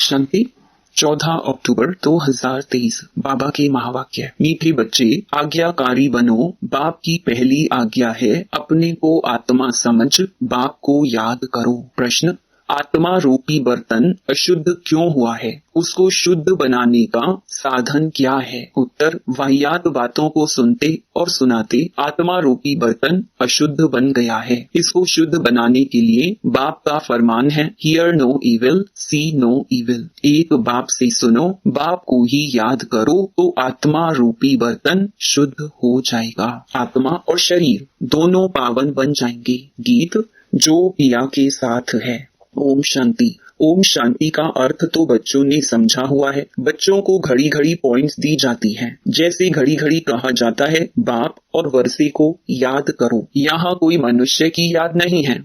शांति। 14 अक्टूबर 2023 बाबा के महावाक्य। मीठे बच्चे, आज्ञाकारी बनो। बाप की पहली आज्ञा है अपने को आत्मा समझ बाप को याद करो। प्रश्न, आत्मा रूपी बर्तन अशुद्ध क्यों हुआ है? उसको शुद्ध बनाने का साधन क्या है? उत्तर, वाहियात बातों को सुनते और सुनाते आत्मा रूपी बर्तन अशुद्ध बन गया है। इसको शुद्ध बनाने के लिए बाप का फरमान है, hear no evil, see no evil. एक बाप से सुनो, बाप को ही याद करो तो आत्मा रूपी बर्तन शुद्ध हो जाएगा। आत्मा और शरीर दोनों पावन बन जाएंगे। गीत जो पिया के साथ है। ओम शांति। ओम शांति का अर्थ तो बच्चों ने समझा हुआ है। बच्चों को घड़ी घड़ी पॉइंट्स दी जाती हैं। जैसे घड़ी घड़ी कहा जाता है, बाप और वर्षे को याद करो। यहाँ कोई मनुष्य की याद नहीं है।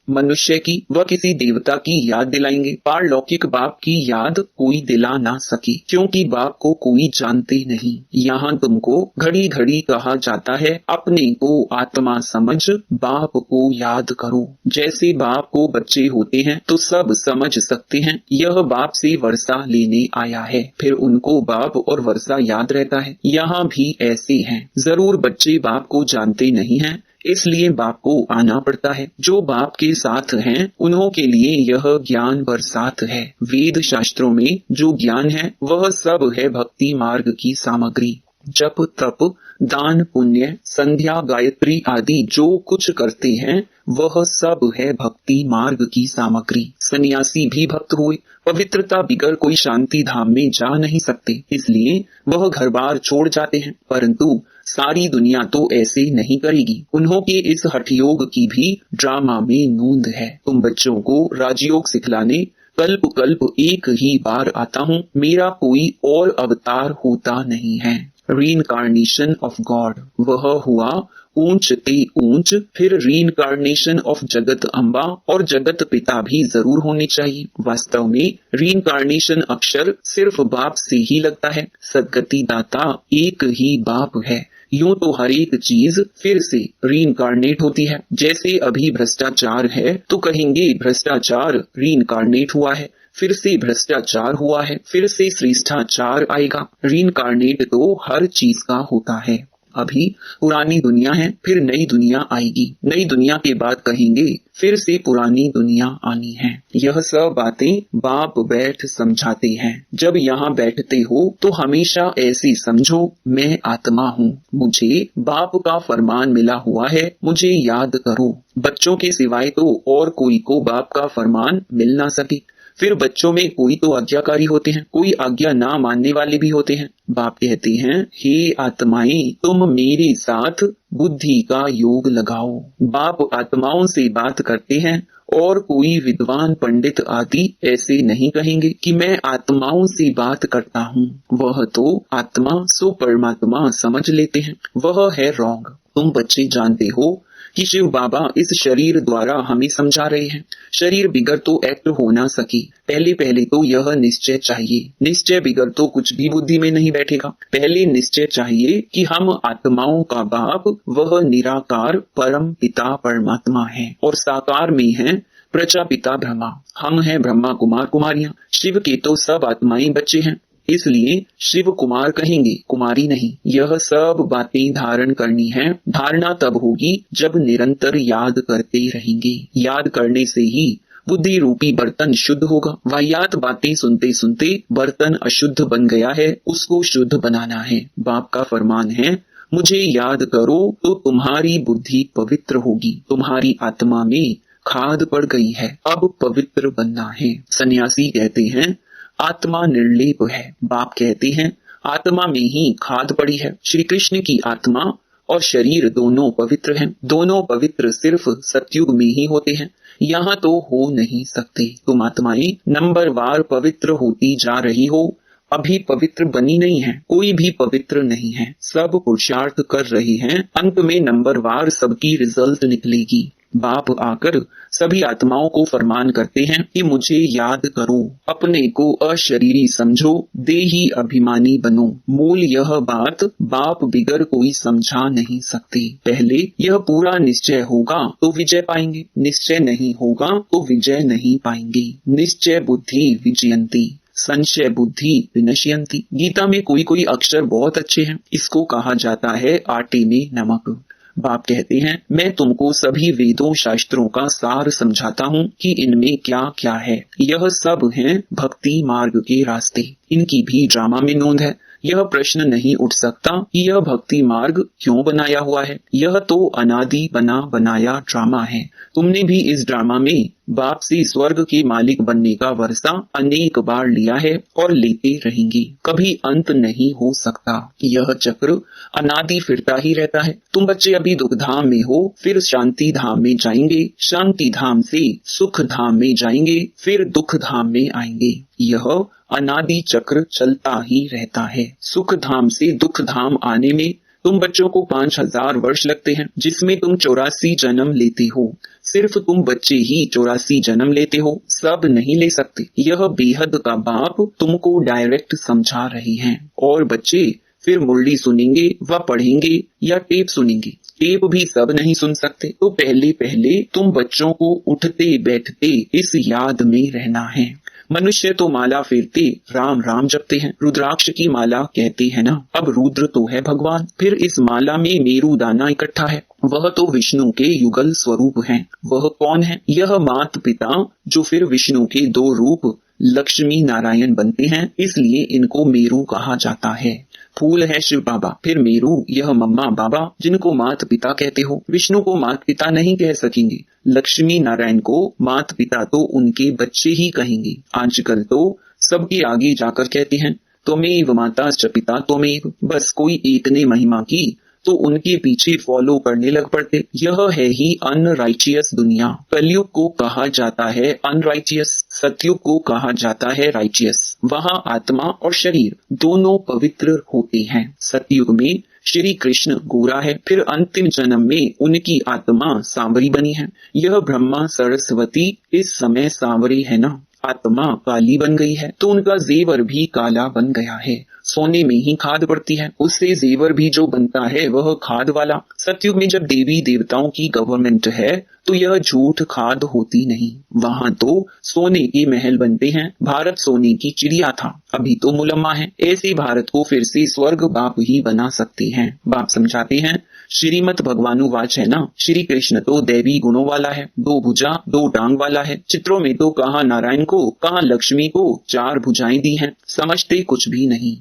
मनुष्य की व किसी देवता की याद दिलाएंगे। पारलौकिक बाप की याद कोई दिला ना सके, क्योंकि बाप को कोई जानते नहीं। यहाँ तुमको घड़ी घड़ी कहा जाता है, अपने को आत्मा समझ बाप को याद करो। जैसे बाप को बच्चे होते हैं तो सब समझ सकते हैं, यह बाप से वर्षा लेने आया है। फिर उनको बाप और वर्षा याद रहता है। यहाँ भी ऐसे हैं। जरूर बच्चे बाप को जानते नहीं हैं, इसलिए बाप को आना पड़ता है। जो बाप के साथ हैं उन्हों के लिए यह ज्ञान बरसात है। वेद शास्त्रों में जो ज्ञान है वह सब है भक्ति मार्ग की सामग्री। जप तप दान पुण्य संध्या गायत्री आदि जो कुछ करते हैं वह सब है भक्ति मार्ग की सामग्री। सन्यासी भी भक्त हुए। पवित्रता बिगर कोई शांति धाम में जा नहीं सकते, इसलिए वह घर बार छोड़ जाते हैं। परंतु सारी दुनिया तो ऐसे नहीं करेगी। उन्हों के इस हठयोग की भी ड्रामा में नोंद है। तुम बच्चों को राजयोग सिखलाने कल्प कल्प एक ही बार आता हूँ, मेरा कोई और अवतार होता नहीं है। रीइंकार्नेशन ऑफ गॉड, वह हुआ ऊंच ते ऊंच। फिर रीइंकार्नेशन ऑफ जगत अम्बा और जगत पिता भी जरूर होने चाहिए। वास्तव में रीइंकार्नेशन अक्षर सिर्फ बाप से ही लगता है। सदगति दाता एक ही बाप है। यूं तो हर एक चीज फिर से रीइंकार्नेट होती है। जैसे अभी भ्रष्टाचार है तो कहेंगे भ्रष्टाचार रीइंकार्नेट हुआ है, फिर से भ्रष्टाचार हुआ है, फिर से श्रेष्ठाचार आएगा। रीइंकार्नेट तो हर चीज का होता है। अभी पुरानी दुनिया है, फिर नई दुनिया आएगी। नई दुनिया के बाद कहेंगे फिर से पुरानी दुनिया आनी है। यह सब बातें बाप बैठ समझाते हैं। जब यहाँ बैठते हो तो हमेशा ऐसे समझो, मैं आत्मा हूँ, मुझे बाप का फरमान मिला हुआ है, मुझे याद करो। बच्चों के सिवाय तो और कोई को बाप का फरमान मिल ना सके। फिर बच्चों में कोई तो आज्ञाकारी होते हैं, कोई आज्ञा ना मानने वाले भी होते हैं। बाप कहते हैं, हे आत्माएं, तुम मेरे साथ बुद्धि का योग लगाओ। बाप आत्माओं से बात करते हैं और कोई विद्वान पंडित आदि ऐसे नहीं कहेंगे कि मैं आत्माओं से बात करता हूँ। वह तो आत्मा सो परमात्मा समझ लेते हैं। वह है रॉन्ग। तुम बच्चे जानते हो कि शिव बाबा इस शरीर द्वारा हमें समझा रहे हैं। शरीर बिगर तो एक्ट हो ना सके। पहले तो यह निश्चय चाहिए। निश्चय बिगर तो कुछ भी बुद्धि में नहीं बैठेगा। पहले निश्चय चाहिए कि हम आत्माओं का बाप वह निराकार परम पिता परमात्मा है और साकार में है प्रजापिता ब्रह्मा। हम हैं ब्रह्मा कुमार कुमारियां। शिव के तो सब आत्माएं बच्चे हैं, इसलिए शिव कुमार कहेंगे, कुमारी नहीं। यह सब बातें धारण करनी है। धारणा तब होगी जब निरंतर याद करते रहेंगे। याद करने से ही बुद्धि रूपी बर्तन शुद्ध होगा। वाहियात बातें सुनते सुनते बर्तन अशुद्ध बन गया है, उसको शुद्ध बनाना है। बाप का फरमान है, मुझे याद करो तो तुम्हारी बुद्धि पवित्र होगी। तुम्हारी आत्मा में खाद पड़ गई है, अब पवित्र बनना है। सन्यासी कहते हैं आत्मा निर्लेप है। बाप कहते हैं आत्मा में ही खाद पड़ी है। श्री कृष्ण की आत्मा और शरीर दोनों पवित्र हैं। दोनों पवित्र सिर्फ सतयुग में ही होते हैं, यहाँ तो हो नहीं सकते। तुम आत्माएं नंबरवार पवित्र होती जा रही हो, अभी पवित्र बनी नहीं है। कोई भी पवित्र नहीं है। सब पुरुषार्थ कर रहे हैं, अंत में नंबरवार सबकी रिजल्ट निकलेगी। बाप आकर सभी आत्माओं को फरमान करते हैं कि मुझे याद करो, अपने को अशरीरी समझो, देही अभिमानी बनो। मूल यह बात बाप बिगर कोई समझा नहीं सकते। पहले यह पूरा निश्चय होगा तो विजय पाएंगे, निश्चय नहीं होगा तो विजय नहीं पाएंगे। निश्चय बुद्धि विजयंती, संशय बुद्धि विनश्यंती। गीता में कोई कोई अक्षर बहुत अच्छे हैं, इसको कहा जाता है आटे में नमक। बाप कहते हैं मैं तुमको सभी वेदों शास्त्रों का सार समझाता हूँ कि इनमें क्या क्या है। यह सब हैं भक्ति मार्ग के रास्ते, इनकी भी ड्रामा में नोंद है। यह प्रश्न नहीं उठ सकता कि यह भक्ति मार्ग क्यों बनाया हुआ है। यह तो अनादि बना बनाया ड्रामा है। तुमने भी इस ड्रामा में बाप से स्वर्ग के मालिक बनने का वर्षा अनेक बार लिया है और लेते रहेंगे, कभी अंत नहीं हो सकता। यह चक्र अनादि फिरता ही रहता है। तुम बच्चे अभी दुख धाम में हो, फिर शांति धाम में जाएंगे, शांति धाम से सुख धाम में जाएंगे, फिर दुख धाम में आएंगे। यह अनादि चक्र चलता ही रहता है। सुख धाम से दुख धाम आने में तुम बच्चों को 5000 वर्ष लगते हैं, जिसमें तुम 84 जन्म लेते हो। सिर्फ तुम बच्चे ही 84 जन्म लेते हो, सब नहीं ले सकते। यह बेहद का बाप तुमको डायरेक्ट समझा रही हैं। और बच्चे फिर मुरली सुनेंगे व पढ़ेंगे या टेप सुनेंगे। टेप भी सब नहीं सुन सकते, तो पहले पहले तुम बच्चों को उठते बैठते इस याद में रहना है। मनुष्य तो माला फेरते राम राम जपते हैं, रुद्राक्ष की माला कहते हैं ना। अब रुद्र तो है भगवान, फिर इस माला में मेरू दाना इकट्ठा है, वह तो विष्णु के युगल स्वरूप हैं। वह कौन है? यह मात पिता जो फिर विष्णु के 2 रूप लक्ष्मी नारायण बनते हैं, इसलिए इनको मेरू कहा जाता है। फूल है शिव बाबा, फिर मेरू यह मम्मा बाबा जिनको मात पिता कहते हो। विष्णु को मात पिता नहीं कह सकेंगे, लक्ष्मी नारायण को मात पिता तो उनके बच्चे ही कहेंगे। आजकल तो सबके आगे जाकर कहते हैं त्वमेव माता च पिता त्वमेव, बस कोई एक ने महिमा की तो उनके पीछे फॉलो करने लग पड़ते। यह है ही अनराइचियस दुनिया। कलयुग को कहा जाता है अनराइचियस, सतयुग को कहा जाता है राइचियस। वहाँ आत्मा और शरीर दोनों पवित्र होते हैं। सतयुग में श्री कृष्ण गोरा है, फिर अंतिम जन्म में उनकी आत्मा सांवरी बनी है। यह ब्रह्मा सरस्वती इस समय सांवरे है ना, आत्मा काली बन गई है तो उनका जेवर भी काला बन गया है। सोने में ही खाद पड़ती है, उससे जेवर भी जो बनता है वह खाद वाला। सतयुग में जब देवी देवताओं की गवर्नमेंट है तो यह झूठ खाद होती नहीं, वहाँ तो सोने के महल बनते हैं। भारत सोने की चिड़िया था, अभी तो मुलम्मा है। ऐसे भारत को फिर से स्वर्ग बाप ही बना सकते हैं। बाप समझाते हैं श्रीमत भगवानुवाच है ना, श्री कृष्ण तो दैवी गुणों वाला है, 2 भुजा 2 टांग वाला है। चित्रों में तो कहाँ नारायण को कहाँ लक्ष्मी को 4 भुजाएं दी हैं, समझते कुछ भी नहीं।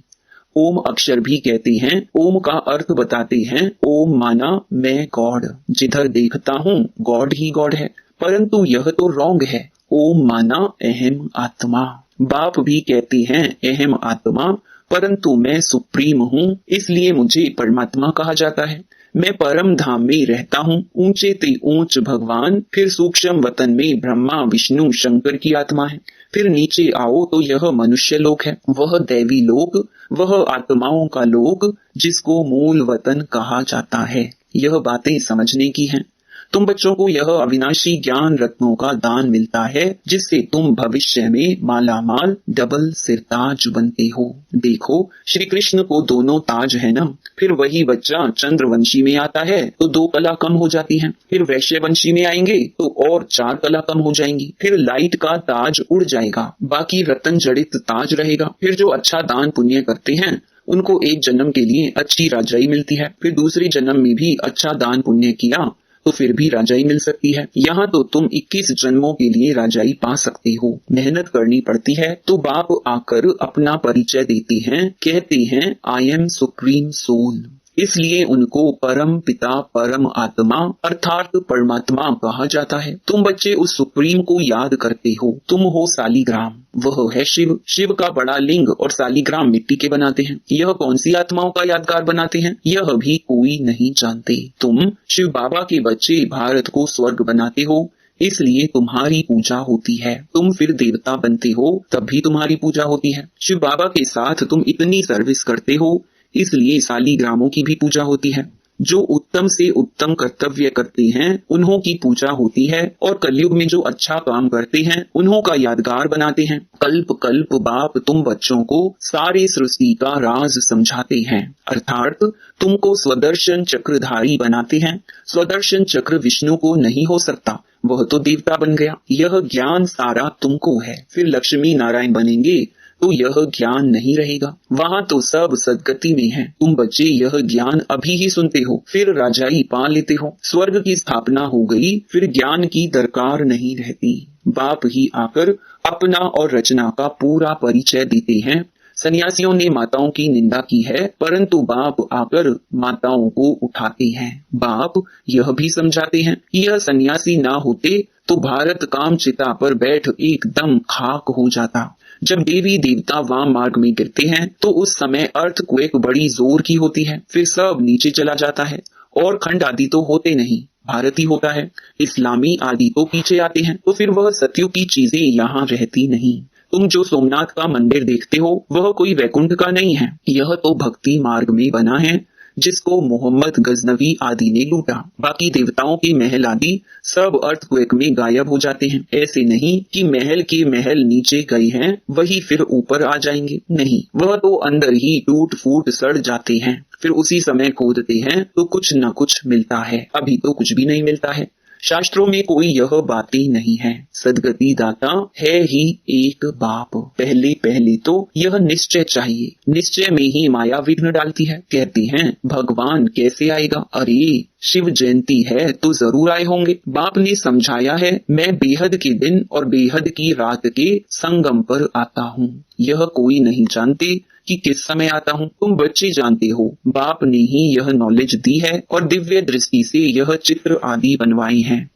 ओम अक्षर भी कहते हैं, ओम का अर्थ बताते हैं। ओम माना मैं गॉड, जिधर देखता हूँ गॉड ही गॉड है, परंतु यह तो रॉन्ग है। ओम माना अहम आत्मा। बाप भी कहते हैं अहम आत्मा, परंतु मैं सुप्रीम हूँ, इसलिए मुझे परमात्मा कहा जाता है। मैं परम धाम में रहता हूँ, ऊंचे ते ऊंच भगवान, फिर सूक्ष्म वतन में ब्रह्मा विष्णु शंकर की आत्मा है। फिर नीचे आओ तो यह मनुष्य लोक है, वह दैवी लोक, वह आत्माओं का लोक जिसको मूल वतन कहा जाता है। यह बातें समझने की हैं। तुम बच्चों को यह अविनाशी ज्ञान रत्नों का दान मिलता है, जिससे तुम भविष्य में मालामाल डबल सिरताज बनते हो। देखो श्री कृष्ण को दोनों ताज है ना, फिर वही बच्चा चंद्रवंशी में आता है तो 2 कला कम हो जाती हैं, फिर वैश्यवंशी में आएंगे तो और 4 कला कम हो जाएंगी, फिर लाइट का ताज उड़ जाएगा, बाकी रतन जड़ित ताज रहेगा। फिर जो अच्छा दान पुण्य करते हैं उनको एक जन्म के लिए अच्छी राजाई मिलती है, फिर दूसरे जन्म में भी अच्छा दान पुण्य किया तो फिर भी राजाई मिल सकती है। यहाँ तो तुम 21 जन्मों के लिए राजाई पा सकते हो। मेहनत करनी पड़ती है। तो बाप आकर अपना परिचय देते हैं, कहते हैं आई एम सुप्रीम सोल, इसलिए उनको परम पिता परम आत्मा अर्थात परमात्मा कहा जाता है। तुम बच्चे उस सुप्रीम को याद करते हो। तुम हो सालीग्राम, वह है शिव। शिव का बड़ा लिंग और सालीग्राम मिट्टी के बनाते हैं। यह कौन सी आत्माओं का यादगार बनाते हैं, यह भी कोई नहीं जानते। तुम शिव बाबा के बच्चे भारत को स्वर्ग बनाते हो, इसलिए तुम्हारी पूजा होती है। तुम फिर देवता बनते हो, तब भी तुम्हारी पूजा होती है। शिव बाबा के साथ तुम इतनी सर्विस करते हो, इसलिए सालीग्रामों की भी पूजा होती है। जो उत्तम से उत्तम कर्तव्य करते हैं उन्हों की पूजा होती है और कलयुग में जो अच्छा काम करते हैं उन्हों का यादगार बनाते हैं। कल्प कल्प बाप तुम बच्चों को सारे सृष्टि का राज समझाते हैं, अर्थात तुमको स्वदर्शन चक्रधारी बनाते हैं। स्वदर्शन चक्र विष्णु को नहीं हो सकता, वह तो देवता बन गया। यह ज्ञान सारा तुमको है। फिर लक्ष्मी नारायण बनेंगे तो यह ज्ञान नहीं रहेगा, वहाँ तो सब सदगति में है। तुम बच्चे यह ज्ञान अभी ही सुनते हो, फिर राजाई पा लेते हो। स्वर्ग की स्थापना हो गई, फिर ज्ञान की दरकार नहीं रहती। बाप ही आकर अपना और रचना का पूरा परिचय देते हैं। सन्यासियों ने माताओं की निंदा की है, परंतु बाप आकर माताओं को उठाते हैं। बाप यह भी समझाते हैं कि यह सन्यासी ना होते तो भारत काम चिता पर बैठ एकदम खाक हो जाता। जब देवी देवता वाम मार्ग में गिरते हैं तो उस समय अर्थक्वेक बड़ी जोर की होती है, फिर सब नीचे चला जाता है और खंड आदि तो होते नहीं, भारत ही होता है। इस्लामी आदि तो पीछे आते हैं, तो फिर वह सत्युग की चीजें यहाँ रहती नहीं। तुम जो सोमनाथ का मंदिर देखते हो वह कोई वैकुंठ का नहीं है, यह तो भक्ति मार्ग में बना है, जिसको मोहम्मद गजनवी आदि ने लूटा। बाकी देवताओं के महल आदि सब अर्थक्वेक में गायब हो जाते हैं। ऐसे नहीं कि महल के महल नीचे गए हैं वही फिर ऊपर आ जाएंगे, नहीं, वह तो अंदर ही टूट फूट सड़ जाते हैं। फिर उसी समय खोदते हैं तो कुछ न कुछ मिलता है, अभी तो कुछ भी नहीं मिलता है। शास्त्रों में कोई यह बातें नहीं है। सदगति दाता है ही एक बाप। पहले पहले तो यह निश्चय चाहिए, निश्चय में ही माया विघ्न डालती है। कहते हैं भगवान कैसे आएगा, अरे शिव जयंती है तो जरूर आए होंगे। बाप ने समझाया है, मैं बेहद के दिन और बेहद की रात के संगम पर आता हूँ। यह कोई नहीं जानते कि किस समय आता हूँ, तुम बच्चे जानते हो। बाप ने ही यह नॉलेज दी है और दिव्य दृष्टि से यह चित्र आदि बनवाए हैं।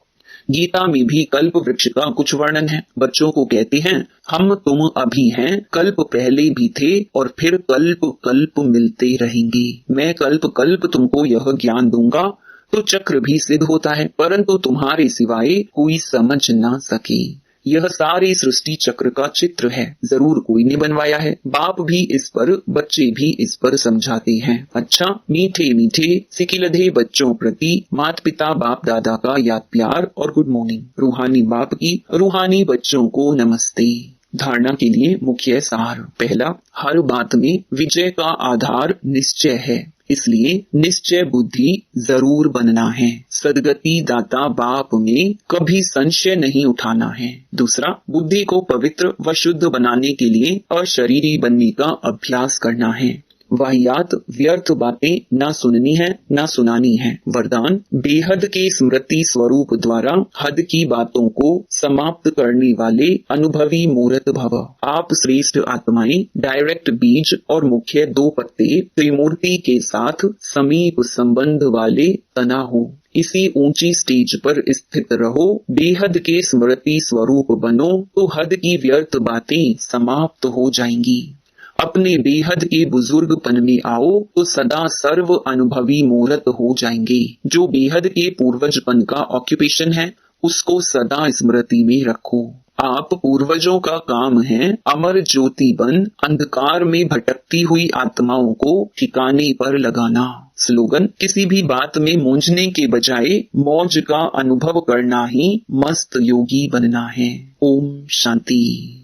गीता में भी कल्प वृक्ष का कुछ वर्णन है। बच्चों को कहते हैं, हम तुम अभी हैं, कल्प पहले भी थे और फिर कल्प कल्प मिलते रहेंगे। मैं कल्प कल्प तुमको यह ज्ञान दूंगा तो चक्र भी सिद्ध होता है, परंतु तुम्हारे सिवाय कोई समझ ना सके। यह सारी सृष्टि चक्र का चित्र है, जरूर कोई ने बनवाया है। बाप भी इस पर, बच्चे भी इस पर समझाते हैं। अच्छा, मीठे मीठे सिकिलधे बच्चों प्रति माता पिता बाप दादा का याद प्यार और गुड मॉर्निंग। रूहानी बाप की रूहानी बच्चों को नमस्ते। धारणा के लिए मुख्य सार। पहला, हर बात में विजय का आधार निश्चय है, इसलिए निश्चय बुद्धि जरूर बनना है। सदगति दाता बाप में कभी संशय नहीं उठाना है। दूसरा, बुद्धि को पवित्र व शुद्ध बनाने के लिए अशरीरी बनने का अभ्यास करना है। वाहियात व्यर्थ बातें ना सुननी है ना सुनानी है। वरदान, बेहद के स्मृति स्वरूप द्वारा हद की बातों को समाप्त करने वाले अनुभवी मूर्त भव। आप श्रेष्ठ आत्माएं डायरेक्ट बीज और मुख्य दो पत्ते त्रिमूर्ति के साथ समीप संबंध वाले तना हो। इसी ऊंची स्टेज पर स्थित रहो, बेहद के स्मृति स्वरूप बनो तो हद की व्यर्थ बातें समाप्त हो जाएंगी। अपने बेहद के बुजुर्गपन में आओ तो सदा सर्व अनुभवी मूर्त हो जाएंगे। जो बेहद के पूर्वजपन का ऑक्यूपेशन है उसको सदा स्मृति में रखो। आप पूर्वजों का काम है अमर ज्योति बन अंधकार में भटकती हुई आत्माओं को ठिकाने पर लगाना। स्लोगन, किसी भी बात में मूंझने के बजाय मौज का अनुभव करना ही मस्त योगी बनना है। ओम शांति।